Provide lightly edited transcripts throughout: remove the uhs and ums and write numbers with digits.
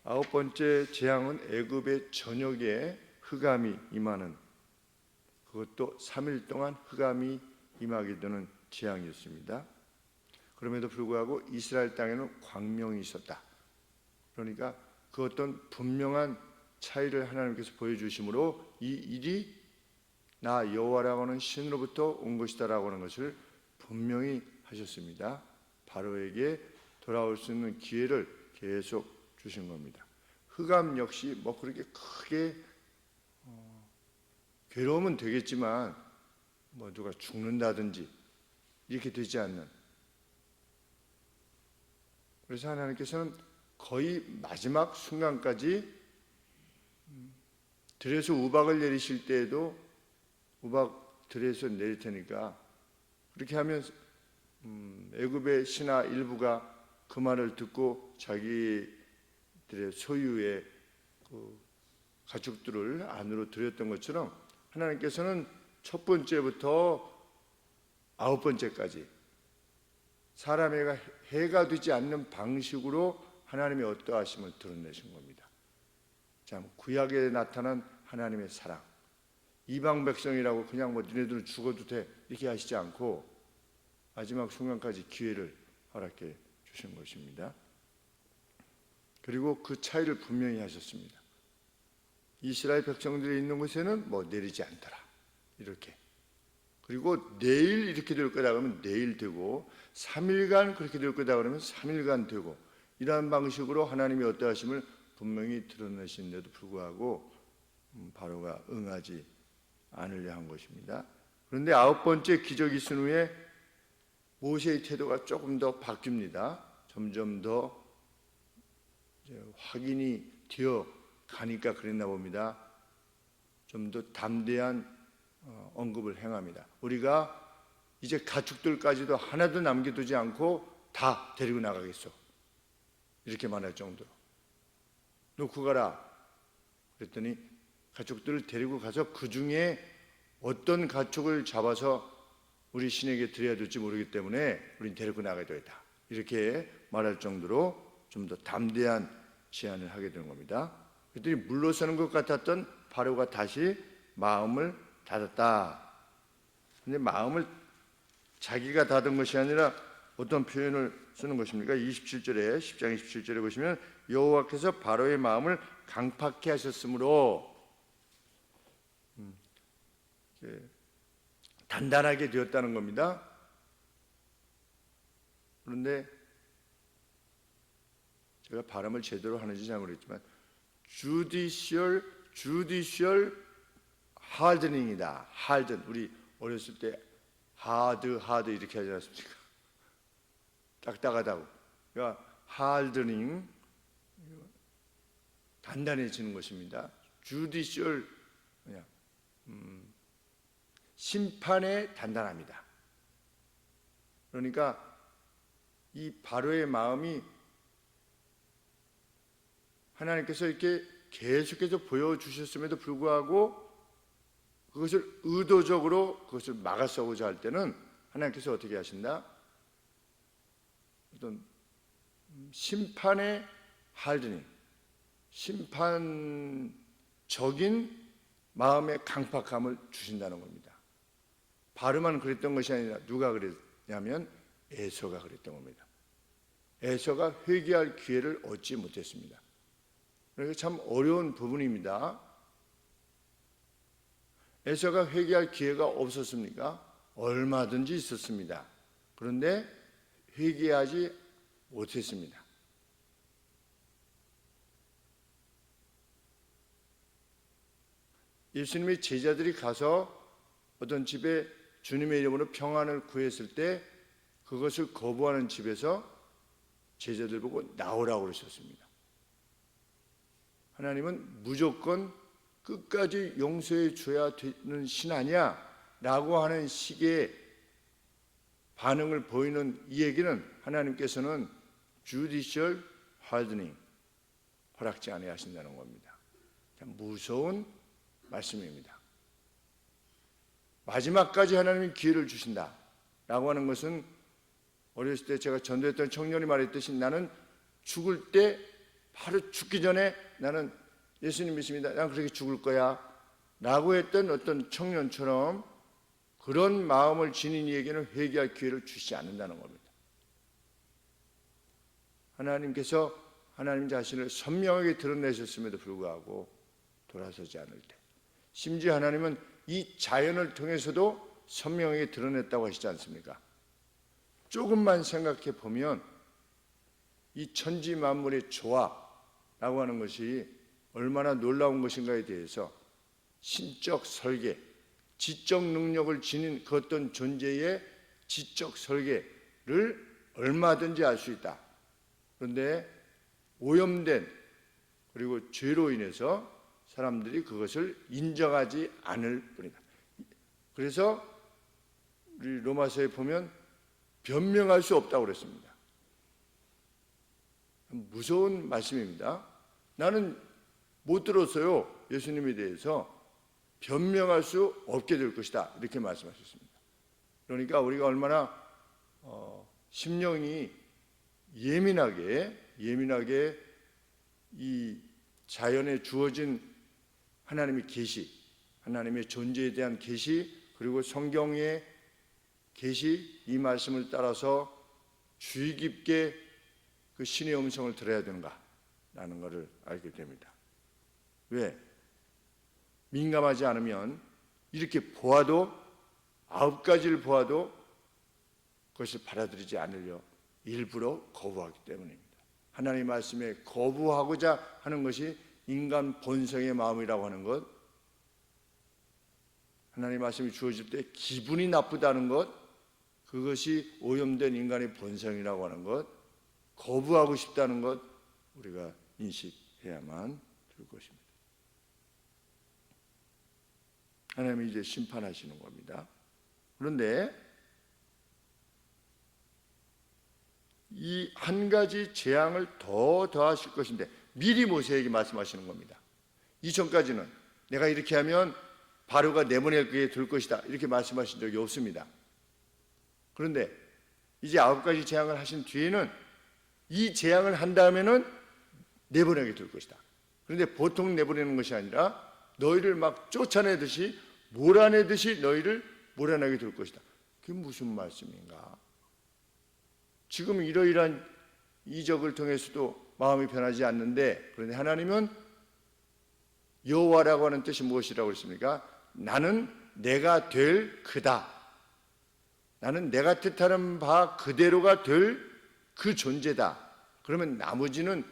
아홉 번째 재앙은 애굽의 전역에 흑암이 임하는, 그것도 3일 동안 흑암이 임하게 되는 재앙이었습니다. 그럼에도 불구하고 이스라엘 땅에는 광명이 있었다. 그러니까 그 어떤 분명한 차이를 하나님께서 보여주심으로 이 일이 나 여호와라고 하는 신으로부터 온 것이다라고 하는 것을 분명히 하셨습니다. 바로에게 돌아올 수 있는 기회를 계속 주신 겁니다. 흑암 역시 뭐 그렇게 크게 괴로우면 되겠지만 뭐 누가 죽는다든지 이렇게 되지 않는, 그래서 하나님께서는 거의 마지막 순간까지 들에서 우박을 내리실 때에도 우박 들에서 내릴 테니까, 그렇게 하면 애굽의 신하 일부가 그 말을 듣고 자기들의 소유의 그 가축들을 안으로 들였던 것처럼 하나님께서는 첫 번째부터 아홉 번째까지 사람의 해가 되지 않는 방식으로 하나님의 어떠하심을 드러내신 겁니다. 참 구약에 나타난 하나님의 사랑, 이방 백성이라고 그냥 뭐 니네들은 죽어도 돼 이렇게 하시지 않고 마지막 순간까지 기회를 허락해 주신 것입니다. 그리고 그 차이를 분명히 하셨습니다. 이스라엘 백성들이 있는 곳에는 뭐 내리지 않더라 이렇게, 그리고 내일 이렇게 될 거다 그러면 내일 되고 3일간 그렇게 될 거다 그러면 3일간 되고, 이러한 방식으로 하나님이 어떠하심을 분명히 드러내신데도 불구하고 바로가 응하지 않으려 한 것입니다. 그런데 아홉 번째 기적이 있은 후에 모세의 태도가 조금 더 바뀝니다. 점점 더 확인이 되어 가니까 그랬나 봅니다. 좀 더 담대한 언급을 행합니다. 우리가 이제 가축들까지도 하나도 남겨두지 않고 다 데리고 나가겠소, 이렇게 말할 정도로 놓고 가라 그랬더니 가축들을 데리고 가서 그 중에 어떤 가축을 잡아서 우리 신에게 드려야 될지 모르기 때문에 우린 데리고 나가야 되겠다, 이렇게 말할 정도로 좀 더 담대한 제안을 하게 되는 겁니다. 그랬더니 물러서는 것 같았던 바로가 다시 마음을 닫았다. 근데 마음을 자기가 닫은 것이 아니라 어떤 표현을 쓰는 것입니까? 27절에 10장 27절에 보시면 여호와께서 바로의 마음을 강팍케 하셨으므로 단단하게 되었다는 겁니다. 그런데 제가 발음을 제대로 하는지 잘 모르겠지만 judicial hardening이다. harden, 우리 어렸을 때 hard 이렇게 하지 않습니까? 딱딱하다고. 그러니까 hardening, 단단해지는 것입니다. judicial, 그냥 심판에 단단합니다. 그러니까 이 바로의 마음이 하나님께서 이렇게 계속해서 보여주셨음에도 불구하고 그것을 의도적으로 그것을 막아서고자 할 때는 하나님께서 어떻게 하신다? 어떤 심판의 할드닝, 심판적인 마음의 강팍함을 주신다는 겁니다. 바로만 그랬던 것이 아니라 누가 그랬냐면 에서가 그랬던 겁니다. 에서가 회개할 기회를 얻지 못했습니다. 그러니까 참 어려운 부분입니다. 에서가 회개할 기회가 없었습니까? 얼마든지 있었습니다. 그런데 회개하지 못했습니다. 예수님의 제자들이 가서 어떤 집에 주님의 이름으로 평안을 구했을 때 그것을 거부하는 집에서 제자들 보고 나오라고 그러셨습니다. 하나님은 무조건 끝까지 용서해 줘야 되는 신 아니야? 라고 하는 식의 반응을 보이는 이 얘기는 하나님께서는 judicial hardening, 허락지 않아야 하신다는 겁니다. 참 무서운 말씀입니다. 마지막까지 하나님이 기회를 주신다 라고 하는 것은 어렸을 때 제가 전도했던 청년이 말했듯이 나는 죽을 때 바로 죽기 전에 나는 예수님 믿습니다. 난 그렇게 죽을 거야 라고 했던 어떤 청년처럼 그런 마음을 지닌 이에게는 회개할 기회를 주시지 않는다는 겁니다. 하나님께서 하나님 자신을 선명하게 드러내셨음에도 불구하고 돌아서지 않을 때, 심지어 하나님은 이 자연을 통해서도 선명하게 드러냈다고 하시지 않습니까? 조금만 생각해 보면 이 천지 만물의 조화라고 하는 것이 얼마나 놀라운 것인가에 대해서 신적 설계, 지적 능력을 지닌 그 어떤 존재의 지적 설계를 얼마든지 알 수 있다. 그런데 오염된 그리고 죄로 인해서 사람들이 그것을 인정하지 않을 뿐이다. 그래서 우리 로마서에 보면 변명할 수 없다고 그랬습니다. 무서운 말씀입니다. 나는 못 들었어요. 예수님에 대해서 변명할 수 없게 될 것이다. 이렇게 말씀하셨습니다. 그러니까 우리가 얼마나 심령이 예민하게 이 자연에 주어진 하나님의 계시, 하나님의 존재에 대한 계시, 그리고 성경의 계시, 이 말씀을 따라서 주의 깊게 그 신의 음성을 들어야 되는가라는 것을 알게 됩니다. 왜? 민감하지 않으면 이렇게 보아도 9가지를 보아도 그것을 받아들이지 않으려 일부러 거부하기 때문입니다. 하나님의 말씀에 거부하고자 하는 것이 인간 본성의 마음이라고 하는 것, 하나님의 말씀이 주어질 때 기분이 나쁘다는 것, 그것이 오염된 인간의 본성이라고 하는 것, 거부하고 싶다는 것, 우리가 인식해야만 될 것입니다. 하나님이 이제 심판하시는 겁니다. 그런데 이 한 가지 재앙을 더 더하실 것인데 미리 모세에게 말씀하시는 겁니다. 이전까지는 내가 이렇게 하면 바로가 내보내게 될 것이다 이렇게 말씀하신 적이 없습니다. 그런데 이제 9가지 재앙을 하신 뒤에는 이 재앙을 한 다음에는 내보내게 될 것이다. 그런데 보통 내보내는 것이 아니라 너희를 막 쫓아내듯이 몰아내듯이 너희를 몰아내게 될 것이다. 그게 무슨 말씀인가? 지금 이러이러한 이적을 통해서도 마음이 변하지 않는데, 그런데 하나님은 여호와라고 하는 뜻이 무엇이라고 했습니까? 나는 내가 될 그다. 나는 내가 뜻하는 바 그대로가 될 그 존재다. 그러면 나머지는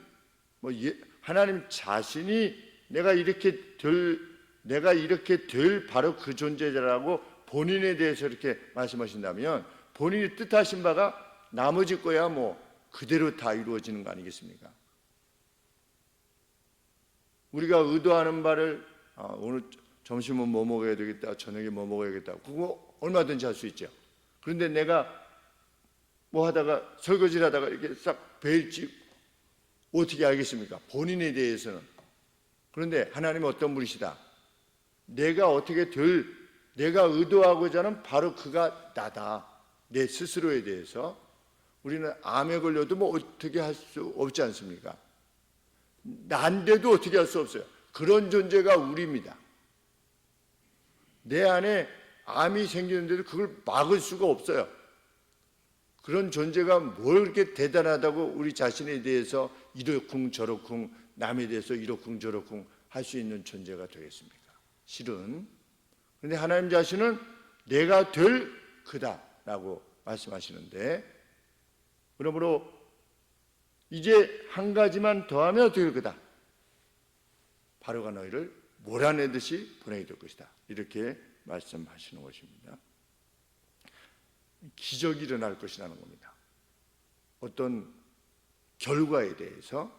하나님 자신이 내가 이렇게 될 바로 그 존재라고 본인에 대해서 이렇게 말씀하신다면 본인이 뜻하신 바가 나머지 거야 그대로 다 이루어지는 거 아니겠습니까? 우리가 의도하는 바를 오늘 점심은 뭐 먹어야 되겠다, 저녁에 뭐 먹어야겠다, 그거 얼마든지 할 수 있죠. 그런데 내가 뭐 하다가 설거지를 하다가 이렇게 싹 베일지 어떻게 알겠습니까? 본인에 대해서는. 그런데 하나님은 어떤 분이시다? 내가 의도하고자 하는 바로 그가 나다. 내 스스로에 대해서 우리는 암에 걸려도 어떻게 할 수 없지 않습니까? 난데도 어떻게 할 수 없어요. 그런 존재가 우리입니다. 내 안에 암이 생기는데도 그걸 막을 수가 없어요. 그런 존재가 뭘 그렇게 대단하다고 우리 자신에 대해서 이러쿵 저러쿵, 남에 대해서 이러쿵 저러쿵 할 수 있는 존재가 되겠습니까? 실은. 그런데 하나님 자신은 내가 될 그다라고 말씀하시는데, 그러므로 이제 한 가지만 더하면 어떻게 될 거다? 바로가 너희를 몰아내듯이 보내게 될 것이다. 이렇게 말씀하시는 것입니다. 기적이 일어날 것이라는 겁니다. 어떤 결과에 대해서.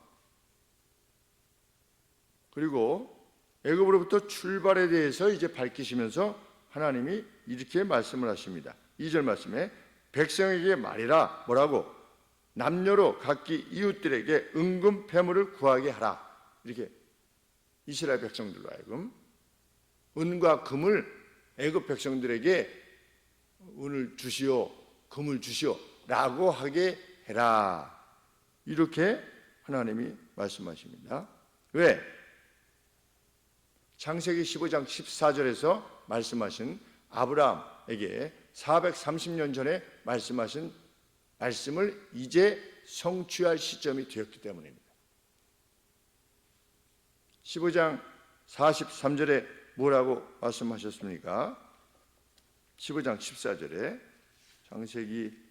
그리고 애굽으로부터 출발에 대해서 이제 밝히시면서 하나님이 이렇게 말씀을 하십니다. 2절 말씀에 백성에게 말이라. 뭐라고? 남녀로 각기 이웃들에게 은금 패물을 구하게 하라. 이렇게 이스라엘 백성들로 하여금 은과 금을 애굽 백성들에게 은을 주시오, 금을 주시오 라고 하게 해라. 이렇게 하나님이 말씀하십니다. 왜? 창세기 15장 14절에서 말씀하신 아브라함에게 430년 전에 말씀하신 말씀을 이제 성취할 시점이 되었기 때문입니다. 15장 43절에 뭐라고 말씀하셨습니까? 15장 14절에 창세기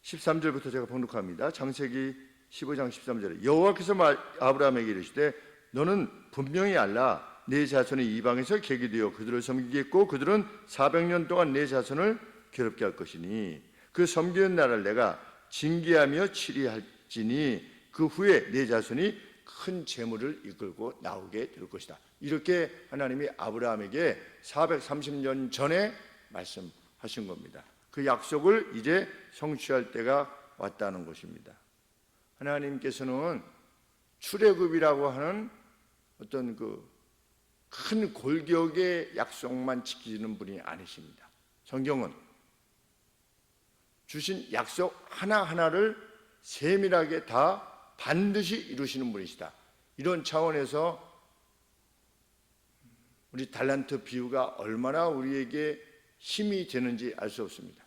13절부터 제가 봉독합니다. 창세기 15장 13절에 여호와께서 아브라함에게 이르시되 너는 분명히 알라 내 자손이 이방에서 계기되어 그들을 섬기겠고 그들은 400년 동안 내 자손을 괴롭게 할 것이니 그 섬기는 나라를 내가 징계하며 치리할지니 그 후에 내 자손이 큰 재물을 이끌고 나오게 될 것이다. 이렇게 하나님이 아브라함에게 430년 전에 말씀하신 겁니다. 그 약속을 이제 성취할 때가 왔다는 것입니다. 하나님께서는 출애굽이라고 하는 어떤 그 큰 골격의 약속만 지키는 분이 아니십니다. 성경은 주신 약속 하나하나를 세밀하게 다 반드시 이루시는 분이시다. 이런 차원에서 우리 달란트 비유가 얼마나 우리에게 힘이 되는지 알 수 없습니다.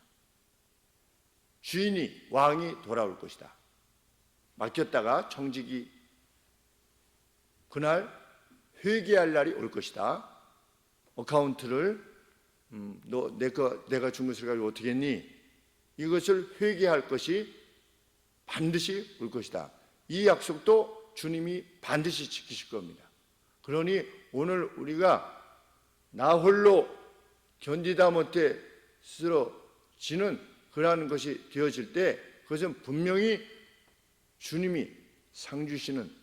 주인이 왕이 돌아올 것이다. 맡겼다가 청직이 그날 회개할 날이 올 것이다. 어카운트를 내가 준 것을 가지고 어떻게 했니? 이것을 회개할 것이 반드시 올 것이다. 이 약속도 주님이 반드시 지키실 겁니다. 그러니 오늘 우리가 나 홀로 견디다 못해 쓰러지는 그러한 것이 되어질 때 그것은 분명히 주님이 상 주시는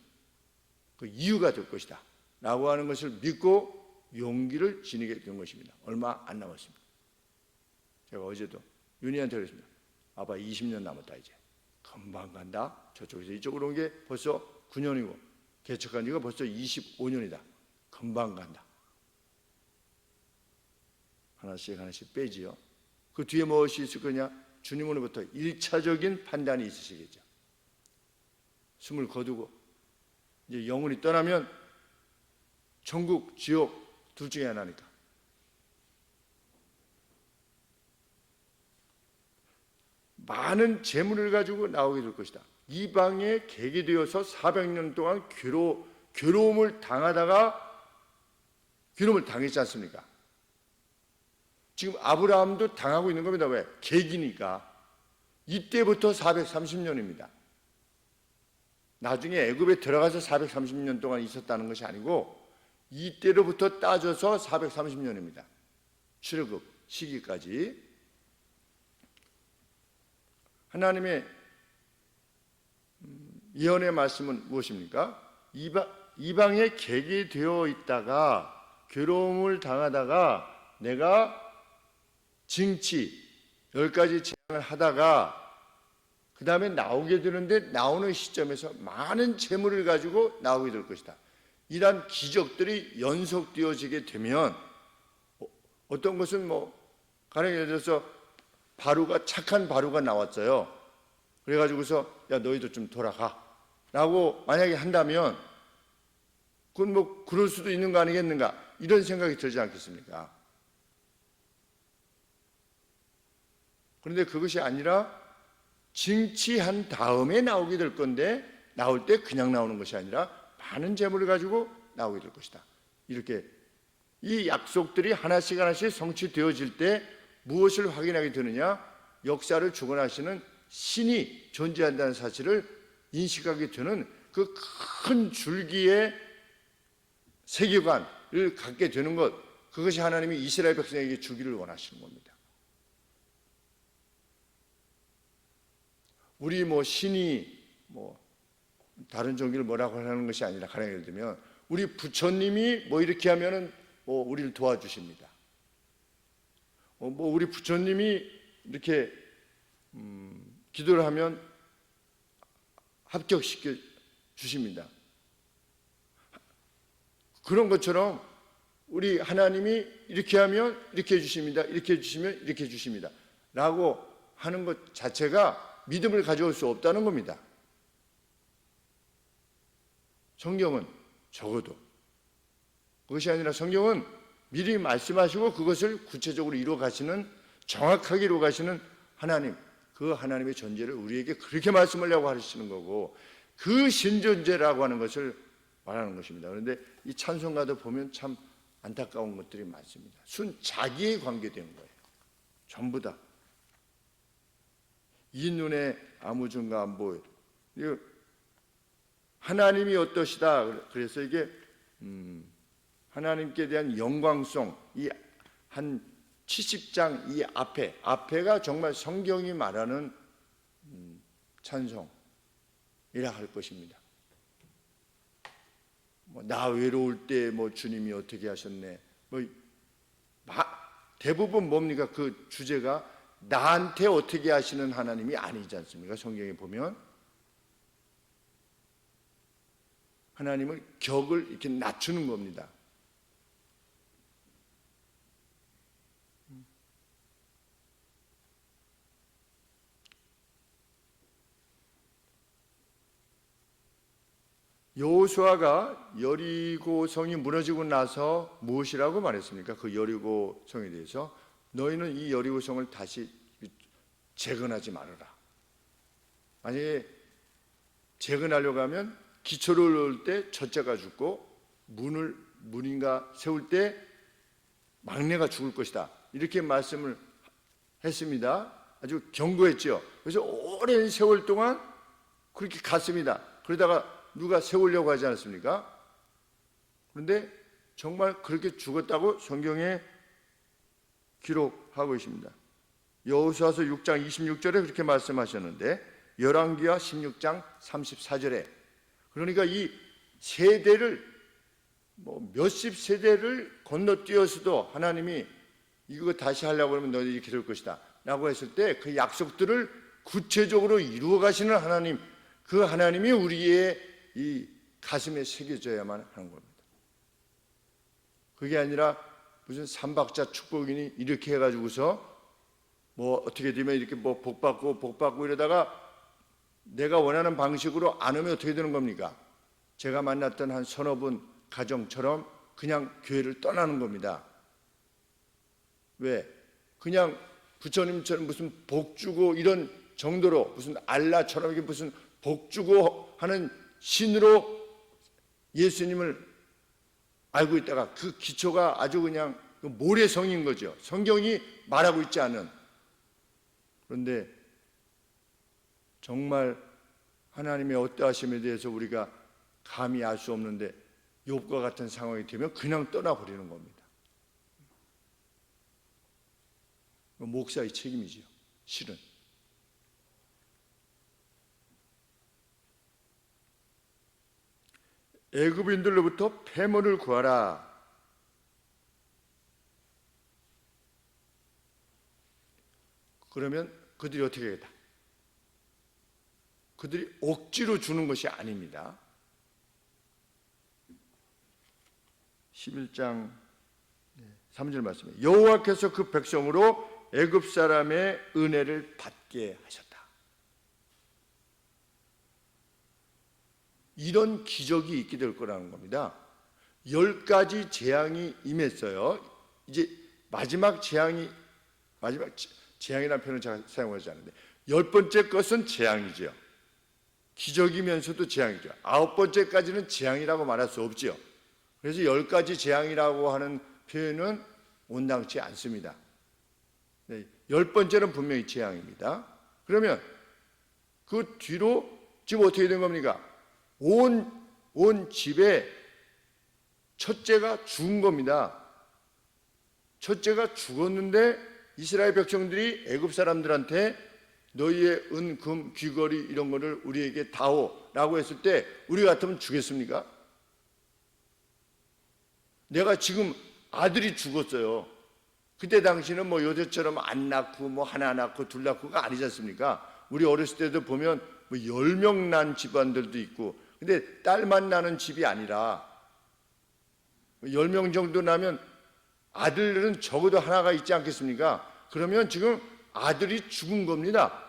그 이유가 될 것이다 라고 하는 것을 믿고 용기를 지니게 된 것입니다. 얼마 안 남았습니다. 제가 어제도 윤희한테 그랬습니다. 아빠 20년 남았다. 이제 금방 간다. 저쪽에서 이쪽으로 온 게 벌써 9년이고 개척한 지가 벌써 25년이다. 금방 간다. 하나씩 하나씩 빼지요. 그 뒤에 무엇이 있을 거냐? 주님으로부터 1차적인 판단이 있으시겠죠. 숨을 거두고 이제 영혼이 떠나면 천국, 지옥 둘 중에 하나니까. 많은 재물을 가지고 나오게 될 것이다. 이방에 객이 되어서 400년 동안 괴로움을 당했지 않습니까? 지금 아브라함도 당하고 있는 겁니다. 왜? 객이니까. 이때부터 430년입니다. 나중에 애굽에 들어가서 430년 동안 있었다는 것이 아니고 이때로부터 따져서 430년입니다. 출애굽 시기까지. 하나님의 예언의 말씀은 무엇입니까? 이방에 객이 되어 있다가 괴로움을 당하다가 내가 징치 10가지 재앙을 하다가 그 다음에 나오게 되는데 나오는 시점에서 많은 재물을 가지고 나오게 될 것이다. 이러한 기적들이 연속되어지게 되면 어떤 것은 가령 예를 들어서 착한 바로가 나왔어요. 그래가지고서 야 너희도 좀 돌아가 라고 만약에 한다면 그건 그럴 수도 있는 거 아니겠는가 이런 생각이 들지 않겠습니까? 그런데 그것이 아니라 징치한 다음에 나오게 될 건데 나올 때 그냥 나오는 것이 아니라 많은 재물을 가지고 나오게 될 것이다. 이렇게 이 약속들이 하나씩 하나씩 성취되어질 때 무엇을 확인하게 되느냐? 역사를 주관하시는 신이 존재한다는 사실을 인식하게 되는 그 큰 줄기의 세계관을 갖게 되는 것, 그것이 하나님이 이스라엘 백성에게 주기를 원하시는 겁니다. 우리 신이 다른 종교를 뭐라고 하는 것이 아니라 가령 예를 들면 우리 부처님이 이렇게 하면은 우리를 도와주십니다. 우리 부처님이 이렇게 기도를 하면 합격시켜 주십니다. 그런 것처럼 우리 하나님이 이렇게 하면 이렇게 해주십니다. 이렇게 해주시면 이렇게 해주십니다. 라고 하는 것 자체가 믿음을 가져올 수 없다는 겁니다. 성경은 적어도 그것이 아니라 성경은 미리 말씀하시고 그것을 구체적으로 이루어 가시는, 정확하게 이루어 가시는 하나님, 그 하나님의 존재를 우리에게 그렇게 말씀하려고 하시는 거고, 그 신존재라고 하는 것을 말하는 것입니다. 그런데 이 찬송가도 보면 참 안타까운 것들이 많습니다. 순 자기에 관계된 거예요. 전부 다. 이 눈에 아무 증거 안 보여. 하나님이 어떠시다. 그래서 이게 하나님께 대한 영광송, 이 한 70장 이 앞에가 정말 성경이 말하는 찬송이라 할 것입니다. 나 외로울 때 주님이 어떻게 하셨네. 대부분 뭡니까? 그 주제가 나한테 어떻게 하시는 하나님이 아니지 않습니까? 성경에 보면 하나님을 격을 이렇게 낮추는 겁니다. 여호수아가 여리고성이 무너지고 나서 무엇이라고 말했습니까? 그 여리고성에 대해서 너희는 이 여리고성을 다시 재건하지 말아라. 만약에 재건하려고 하면 기초를 넣을 때 첫째가 죽고 문인가 세울 때 막내가 죽을 것이다. 이렇게 말씀을 했습니다. 아주 경고했죠. 그래서 오랜 세월 동안 그렇게 갔습니다. 그러다가 누가 세우려고 하지 않았습니까? 그런데 정말 그렇게 죽었다고 성경에 기록하고 있습니다. 여호수아서 6장 26절에 그렇게 말씀하셨는데 열왕기하 16장 34절에 그러니까 이 세대를 몇십 세대를 건너뛰어서도 하나님이 이거 다시 하려고 하면 너희들이 이렇게 될 것이다 라고 했을 때 그 약속들을 구체적으로 이루어 가시는 하나님, 그 하나님이 우리의 이 가슴에 새겨져야만 하는 겁니다. 그게 아니라 무슨 삼박자 축복이니 이렇게 해가지고서 어떻게 되면 이렇게 복받고 이러다가 내가 원하는 방식으로 안 오면 어떻게 되는 겁니까? 제가 만났던 한 서너 분 가정처럼 그냥 교회를 떠나는 겁니다. 왜? 그냥 부처님처럼 무슨 복 주고 이런 정도로 무슨 알라처럼 이게 무슨 복 주고 하는 신으로 예수님을 알고 있다가 그 기초가 아주 그냥 모래성인 거죠. 성경이 말하고 있지 않은. 그런데 정말 하나님의 어떠하심에 대해서 우리가 감히 알 수 없는데 욥과 같은 상황이 되면 그냥 떠나버리는 겁니다. 목사의 책임이지요. 실은. 애굽인들로부터 패문을 구하라. 그러면 그들이 어떻게 하겠다? 그들이 억지로 주는 것이 아닙니다. 11장 3절 말씀에 여호와께서 그 백성으로 애굽 사람의 은혜를 받게 하셨다. 이런 기적이 있게 될 거라는 겁니다. 10가지 재앙이 임했어요. 이제 마지막 재앙이라는 표현을 제가 사용하지 않는데 10번째 것은 재앙이죠. 기적이면서도 재앙이죠. 9번째까지는 재앙이라고 말할 수 없죠. 그래서 10가지 재앙이라고 하는 표현은 온당치 않습니다. 10번째는 분명히 재앙입니다. 그러면 그 뒤로 지금 어떻게 된 겁니까? 온 집에 첫째가 죽은 겁니다. 첫째가 죽었는데 이스라엘 백성들이 애굽 사람들한테 너희의 은, 금, 귀걸이 이런 거를 우리에게 다오라고 했을 때 우리 같으면 주겠습니까? 내가 지금 아들이 죽었어요. 그때 당시는 요새처럼 안 낳고 하나 낳고 둘 낳고가 아니지 않습니까? 우리 어렸을 때도 보면 10명 난 집안들도 있고, 근데 딸만 나는 집이 아니라 10명 정도 나면 아들은 적어도 하나가 있지 않겠습니까? 그러면 지금 아들이 죽은 겁니다.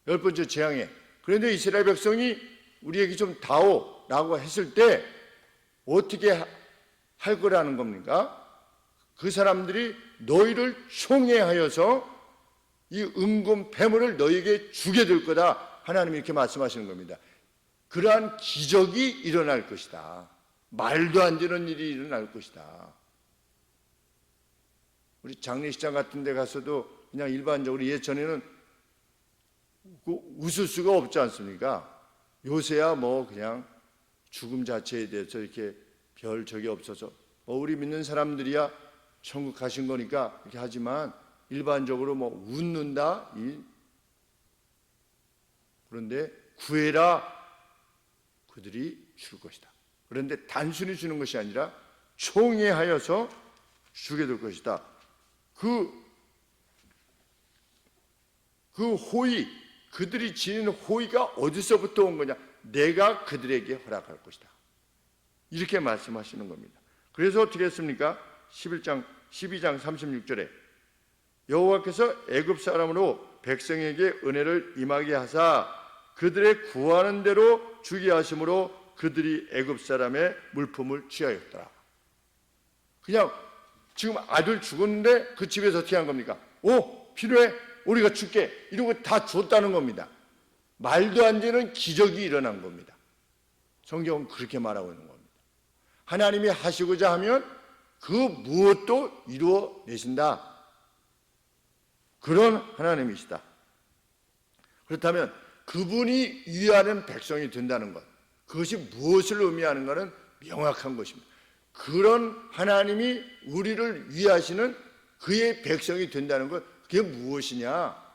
10번째 재앙에. 그런데 이스라엘 백성이 우리에게 좀 다오라고 했을 때 어떻게 할 거라는 겁니까? 그 사람들이 너희를 총애하여서 이 은금 패물을 너희에게 주게 될 거다. 하나님이 이렇게 말씀하시는 겁니다. 그러한 기적이 일어날 것이다. 말도 안 되는 일이 일어날 것이다. 우리 장례식장 같은 데 가서도 그냥 일반적으로 예전에는 웃을 수가 없지 않습니까? 요새야 뭐 그냥 죽음 자체에 대해서 이렇게 별 적이 없어서 우리 믿는 사람들이야 천국 가신 거니까 이렇게 하지만 일반적으로 뭐 웃는다? 그런데 구해라, 그들이 줄 것이다. 그런데 단순히 주는 것이 아니라 총애하여서 주게 될 것이다. 그 호의, 그들이 지닌 호의가 어디서부터 온 거냐? 내가 그들에게 허락할 것이다. 이렇게 말씀하시는 겁니다. 그래서 어떻게 했습니까? 12장 36절에 여호와께서 애굽 사람으로 백성에게 은혜를 임하게 하사 그들의 구하는 대로 주게 하심으로 그들이 애굽 사람의 물품을 취하였더라. 그냥 지금 아들 죽었는데 그 집에서 어떻게 한 겁니까? 필요해? 우리가 줄게. 이런 거 다 줬다는 겁니다. 말도 안 되는 기적이 일어난 겁니다. 성경은 그렇게 말하고 있는 겁니다. 하나님이 하시고자 하면 그 무엇도 이루어내신다. 그런 하나님이시다. 그렇다면 그분이 위하는 백성이 된다는 것, 그것이 무엇을 의미하는가는 명확한 것입니다. 그런 하나님이 우리를 위하시는 그의 백성이 된다는 것, 그게 무엇이냐?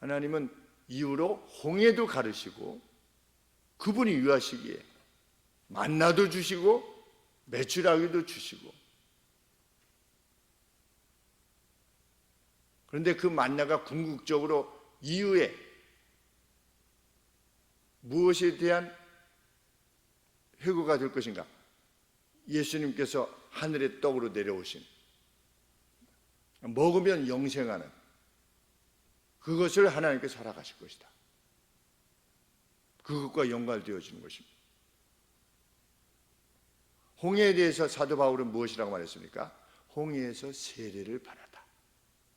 하나님은 이후로 홍해도 가르시고 그분이 위하시기에 만나도 주시고 메추라기도 주시고, 그런데 그 만나가 궁극적으로 이후에 무엇에 대한 회고가 될 것인가? 예수님께서 하늘의 떡으로 내려오신, 먹으면 영생하는 그것을 하나님께서 허락하실 것이다. 그것과 연관되어지는 것입니다. 홍해에 대해서 사도 바울은 무엇이라고 말했습니까? 홍해에서 세례를 받았다.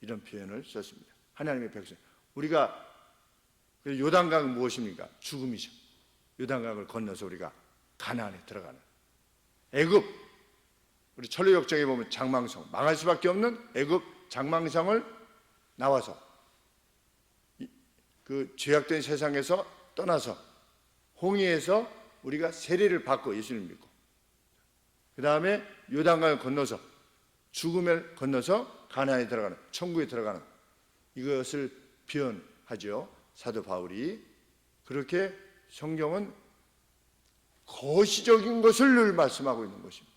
이런 표현을 썼습니다. 하나님의 백성, 우리가 요단강은 무엇입니까? 죽음이죠. 요단강을 건너서 우리가 가나안에 들어가는 애굽, 우리 천리역정에 보면 장망성, 망할 수밖에 없는 애굽 장망성을 나와서 그 죄악된 세상에서 떠나서 홍해에서 우리가 세례를 받고 예수님 믿고, 그 다음에 요단강을 건너서 죽음을 건너서 가나안에 들어가는, 천국에 들어가는, 이것을 표현하죠. 사도 바울이. 그렇게 성경은 거시적인 것을 늘 말씀하고 있는 것입니다.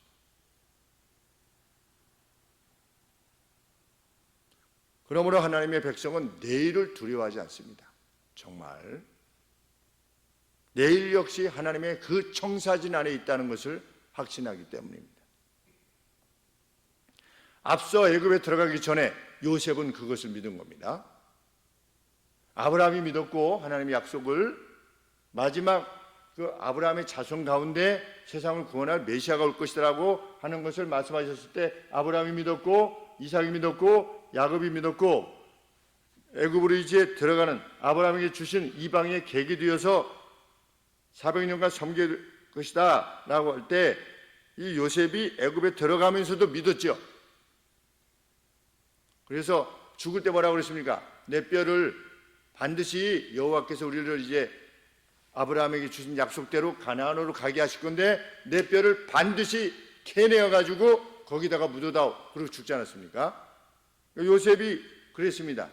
그러므로 하나님의 백성은 내일을 두려워하지 않습니다. 정말 내일 역시 하나님의 그 청사진 안에 있다는 것을 확신하기 때문입니다. 앞서 애굽에 들어가기 전에 요셉은 그것을 믿은 겁니다. 아브라함이 믿었고 하나님의 약속을, 마지막 그 아브라함의 자손 가운데 세상을 구원할 메시아가 올 것이라고 하는 것을 말씀하셨을 때 아브라함이 믿었고 이삭이 믿었고 야곱이 믿었고, 애굽으로 이제 들어가는 아브라함에게 주신 이방의 계기 되어서 400년간 섬길 것이다 라고 할 때 이 요셉이 애굽에 들어가면서도 믿었죠. 그래서 죽을 때 뭐라고 그랬습니까? 내 뼈를 반드시 여호와께서 우리를 이제 아브라함에게 주신 약속대로 가나안으로 가게 하실 건데 내 뼈를 반드시 캐내어 가지고 거기다가 묻어다오. 그리고 죽지 않았습니까? 요셉이 그랬습니다.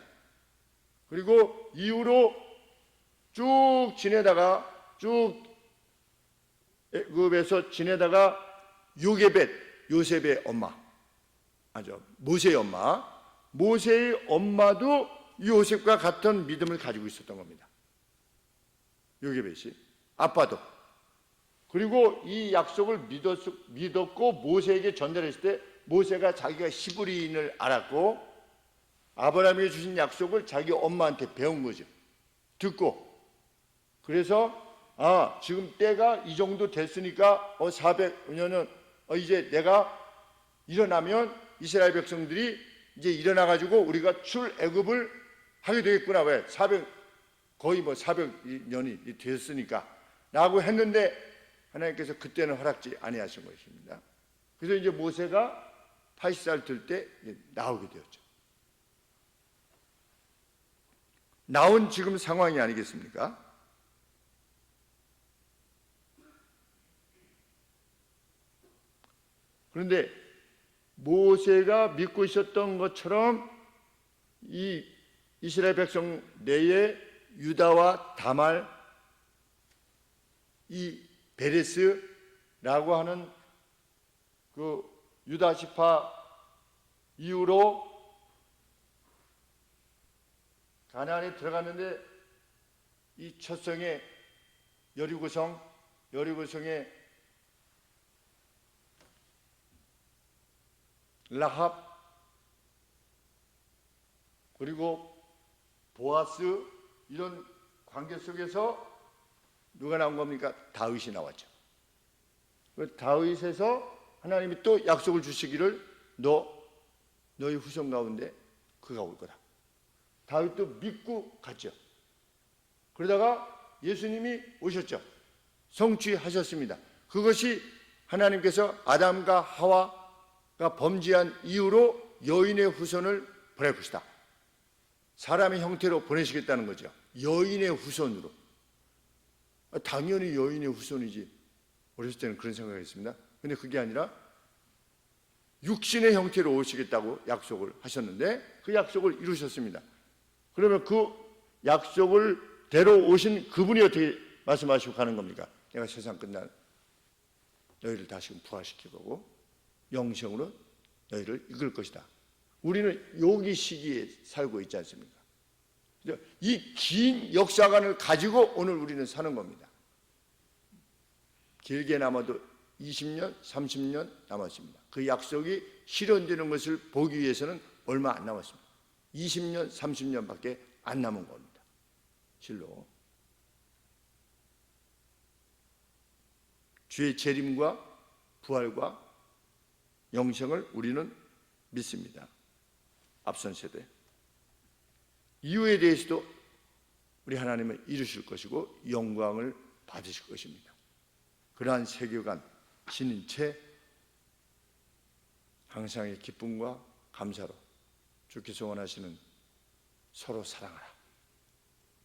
그리고 이후로 쭉 지내다가, 쭉 애굽에서 지내다가 요게벳, 요셉의 엄마, 모세의 엄마, 모세의 엄마도 요셉과 같은 믿음을 가지고 있었던 겁니다. 요게벳이. 아빠도. 그리고 이 약속을 믿었고 모세에게 전달했을 때 모세가 자기가 히브리인을 알았고 아브라함이 주신 약속을 자기 엄마한테 배운 거죠. 듣고. 그래서 지금 때가 이 정도 됐으니까 400년은 이제 내가 일어나면 이스라엘 백성들이 이제 일어나 가지고 우리가 출애굽을 하게 되겠구나. 왜? 거의 400년이 됐으니까 라고 했는데 하나님께서 그때는 허락지 아니하신 것입니다. 그래서 이제 모세가 80살 될 때 나오게 되었죠. 나온 지금 상황이 아니겠습니까? 그런데 모세가 믿고 있었던 것처럼 이 이스라엘 백성 내에 유다와 다말, 이 베레스라고 하는 그 유다 지파 이후로 가나안에 들어갔는데 이 첫 성의 여리고성의 라합, 그리고 보아스, 이런 관계 속에서 누가 나온 겁니까? 다윗이 나왔죠. 다윗에서 하나님이 또 약속을 주시기를 너희 후손 가운데 그가 올 거다. 다윗도 믿고 갔죠. 그러다가 예수님이 오셨죠. 성취하셨습니다. 그것이 하나님께서 아담과 하와가 범죄한 이후로 여인의 후손을 보낼 것이다. 사람의 형태로 보내시겠다는 거죠. 여인의 후손으로. 당연히 여인의 후손이지. 어렸을 때는 그런 생각을 했습니다. 근데 그게 아니라 육신의 형태로 오시겠다고 약속을 하셨는데 그 약속을 이루셨습니다. 그러면 그 약속을 대로 오신 그분이 어떻게 말씀하시고 가는 겁니까? 내가 세상 끝날 너희를 다시금 부활시킬 거고 영생으로 너희를 이끌 것이다. 우리는 여기 시기에 살고 있지 않습니까? 이 긴 역사관을 가지고 오늘 우리는 사는 겁니다. 길게 남아도 20년, 30년 남았습니다. 그 약속이 실현되는 것을 보기 위해서는 얼마 안 남았습니다. 20년, 30년밖에 안 남은 겁니다. 실로 주의 재림과 부활과 영생을 우리는 믿습니다. 앞선 세대 이후에 대해서도 우리 하나님은 이루실 것이고 영광을 받으실 것입니다. 그러한 세계관 지닌 채 항상의 기쁨과 감사로 주께서 원하시는 서로 사랑하라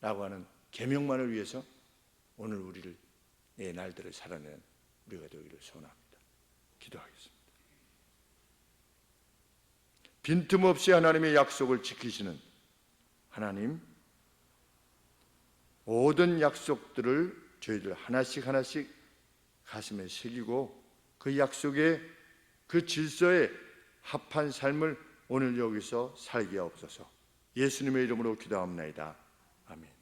라고 하는 계명만을 위해서 오늘 우리를 내 날들을 살아내는 우리가 되기를 소원합니다. 기도하겠습니다. 빈틈없이 하나님의 약속을 지키시는 하나님, 모든 약속들을 저희들 하나씩 가슴에 새기고 그 약속의 그 질서에 합한 삶을 오늘 여기서 살게 하옵소서. 예수님의 이름으로 기도합나이다. 아멘.